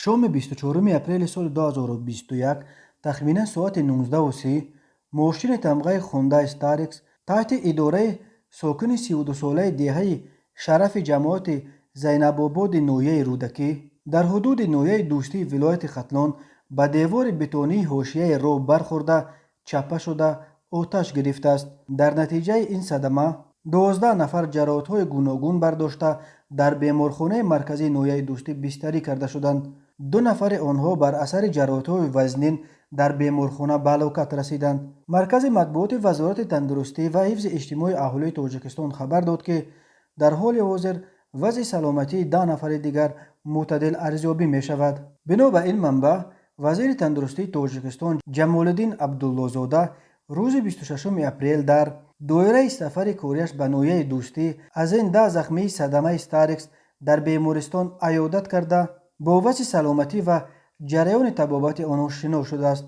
شام 24 اپریل سال 2021 تخمیناً ساعت 19:30 ماشین تمغه خوندای استارکس تحت اداره ساکن 32 ساله دهه شرف جماعت زینب آباد نویه رودکی در حدود نویه دوستی ولایت ختلان به دیوار بتونی حاشیه راه برخورده چپه شده آتش گرفته است. در نتیجه این صدمه 12 نفر جراحت‌های گوناگون برداشته در بیمارخانه مرکزی نویه دوستی بستری کرده شدند. 2 نفر آنها بر اثر جراحت‌های وزنین در بیمارخانه به هلاکت رسیدند. مرکز مطبوعات وزارت تندرستی و حفظ اجتماعی اهالی تاجیکستان خبر داد که در حال حاضر وضع سلامتی 10 نفر دیگر معتدل ارزیابی می شود. بنا به این منبع وزیر تندرستی تاجیکستان جمالالدین عبدالله‌زاده روز 26 اپریل در دایره سفر کاریش به نویه دوستی از این 10 زخمی صدمه استارکس در بیمارستان عیادت کرده با وضع سلامتی و جریان طبابت آنها شنا شده است.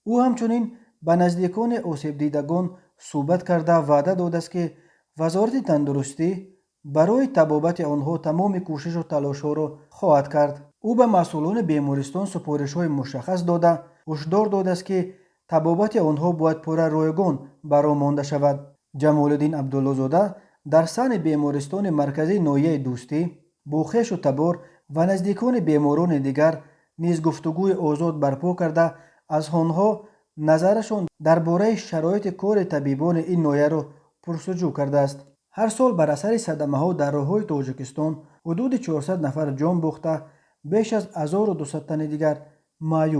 او همچنین به نزدیکان آسیب دیدگان صحبت کرده وعده داده است که وزارت تندرستی برای طبابت آنها تمام کوشش و تلاش‌ها را خواهد کرد. او به مسئولان بیمارستان سفارش‌های مشخص داده هشدار داده است که طبابت آنها باید پوره رایگان برآمانده شود. جمالالدین عبدالله‌زاده در سن بیمارستان مرکزی نویه دوستی با خویش و تبار و نزدیکان بیماران دیگر نیز گفتگوی آزاد برپا کرده از آنها نظرشان درباره شرایط کار طبیبان این نویه را پرسجو کرده است. هر سال بر اثر صدمه‌ها در راه‌های تاجیکستان حدود 400 نفر جان باخته بیش از 1200 تن دیگر معیوب